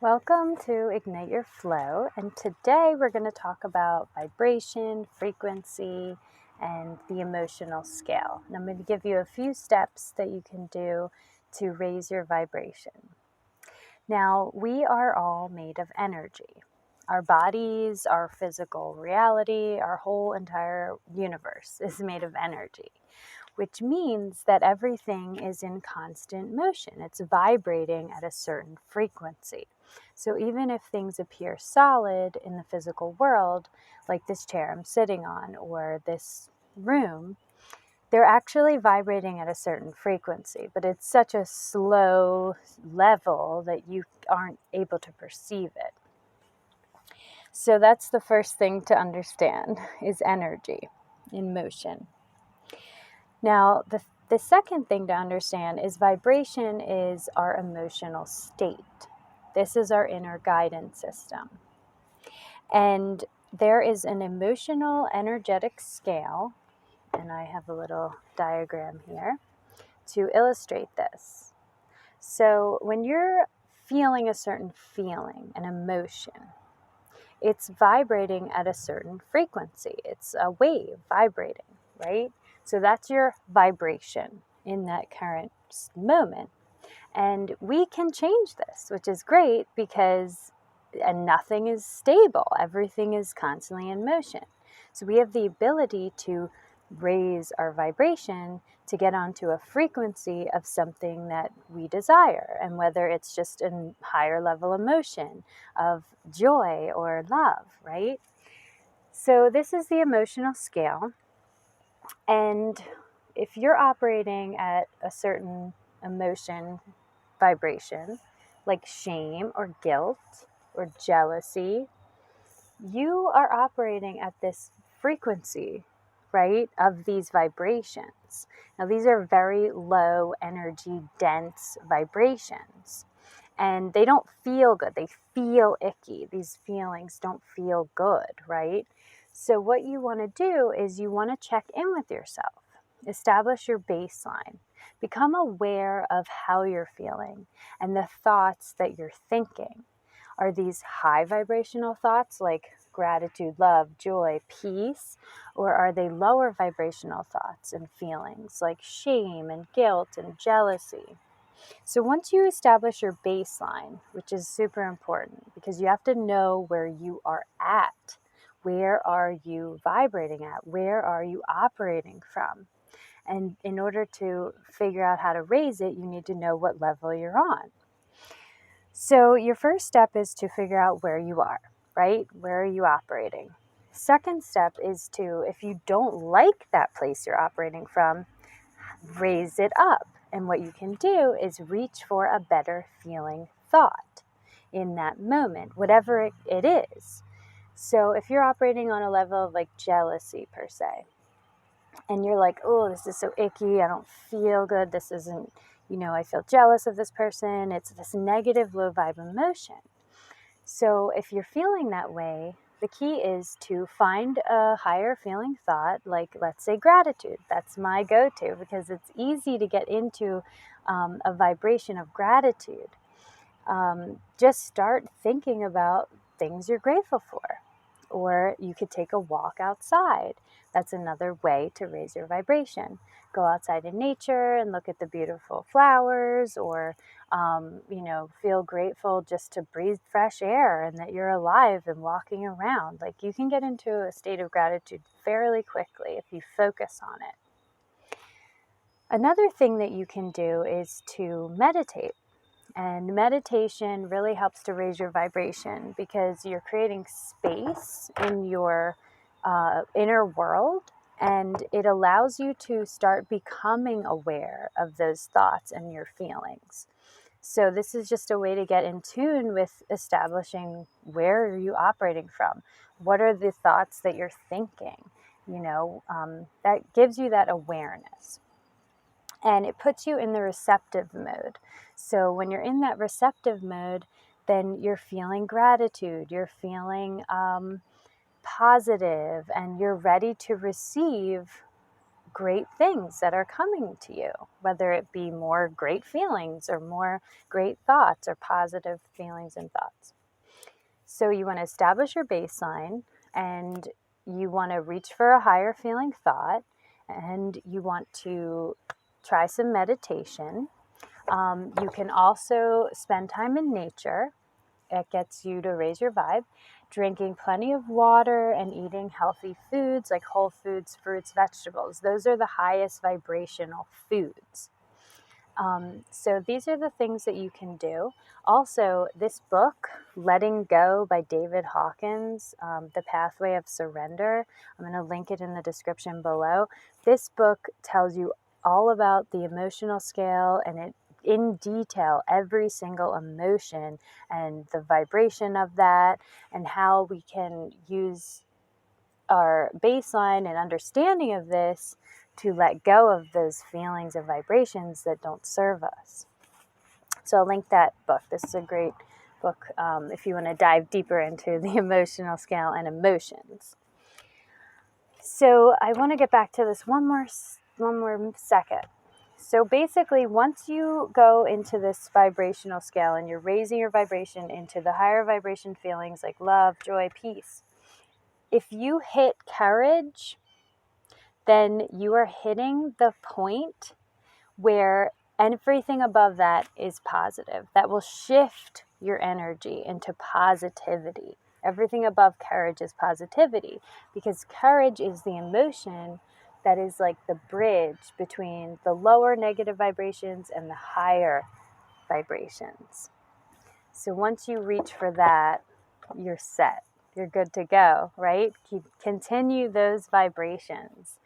Welcome to Ignite Your Flow, and today we're going to talk about vibration, frequency, and the emotional scale. And I'm going to give you a few steps that you can do to raise your vibration. Now, we are all made of energy. Our bodies, our physical reality, our whole entire universe is made of energy, which means that everything is in constant motion. It's vibrating at a certain frequency. So even if things appear solid in the physical world, like this chair I'm sitting on or this room, they're actually vibrating at a certain frequency, but it's such a slow level that you aren't able to perceive it. So that's the first thing to understand is energy in motion. Now, the second thing to understand is vibration is our emotional state. This is our inner guidance system. And there is an emotional energetic scale, and I have a little diagram here to illustrate this. So when you're feeling a certain feeling, an emotion, it's vibrating at a certain frequency. It's a wave vibrating, right? So that's your vibration in that current moment. And we can change this, which is great because nothing is stable. Everything is constantly in motion. So we have the ability to raise our vibration to get onto a frequency of something that we desire. And whether it's just a higher level emotion of joy or love, right? So this is the emotional scale. And if you're operating at a certain emotion vibration, like shame or guilt or jealousy, you are operating at this frequency, right, of these vibrations. Now, these are very low energy, dense vibrations, and they don't feel good. They feel icky. These feelings don't feel good, right? So what you want to do is you want to check in with yourself, establish your baseline, become aware of how you're feeling and the thoughts that you're thinking. Are these high vibrational thoughts like gratitude, love, joy, peace? Or are they lower vibrational thoughts and feelings like shame and guilt and jealousy? So once you establish your baseline, which is super important because you have to know where you are at, where are you vibrating at, where are you operating from? And in order to figure out how to raise it, you need to know what level you're on. So your first step is to figure out where you are, right? Where are you operating? Second step is to, if you don't like that place you're operating from, raise it up. And what you can do is reach for a better feeling thought in that moment, whatever it is. So if you're operating on a level of like jealousy per se, and you're like, oh, this is so icky, I don't feel good, this isn't, I feel jealous of this person, it's this negative low vibe emotion. So if you're feeling that way, the key is to find a higher feeling thought, like let's say gratitude. That's my go-to because it's easy to get into a vibration of gratitude. Just start thinking about things you're grateful for. Or you could take a walk outside. That's another way to raise your vibration. Go outside in nature and look at the beautiful flowers, or, feel grateful just to breathe fresh air and that you're alive and walking around. Like you can get into a state of gratitude fairly quickly if you focus on it. Another thing that you can do is to meditate. And meditation really helps to raise your vibration because you're creating space in your inner world, and it allows you to start becoming aware of those thoughts and your feelings. So this is just a way to get in tune with establishing where are you operating from? What are the thoughts that you're thinking? That gives you that awareness. And it puts you in the receptive mode. So when you're in that receptive mode, then you're feeling gratitude, you're feeling positive, and you're ready to receive great things that are coming to you, whether it be more great feelings or more great thoughts or positive feelings and thoughts. So you want to establish your baseline, and you want to reach for a higher feeling thought, and you want to try some meditation. You can also spend time in nature. It gets you to raise your vibe. Drinking plenty of water and eating healthy foods like whole foods, fruits, vegetables. Those are the highest vibrational foods. So these are the things that you can do. Also, this book, Letting Go by David Hawkins, The Pathway of Surrender, I'm going to link it in the description below. This book tells you all about the emotional scale, and it in detail every single emotion and the vibration of that, and how we can use our baseline and understanding of this to let go of those feelings and vibrations that don't serve us. So I'll link that book. This is a great book if you want to dive deeper into the emotional scale and emotions. So I want to get back to this one more second. So basically, once you go into this vibrational scale and you're raising your vibration into the higher vibration feelings like love, joy, peace, if you hit courage, then you are hitting the point where everything above that is positive. That will shift your energy into positivity. Everything above courage is positivity, because courage is the emotion that is like the bridge between the lower negative vibrations and the higher vibrations. So once you reach for that, you're set. You're good to go, right? Continue those vibrations.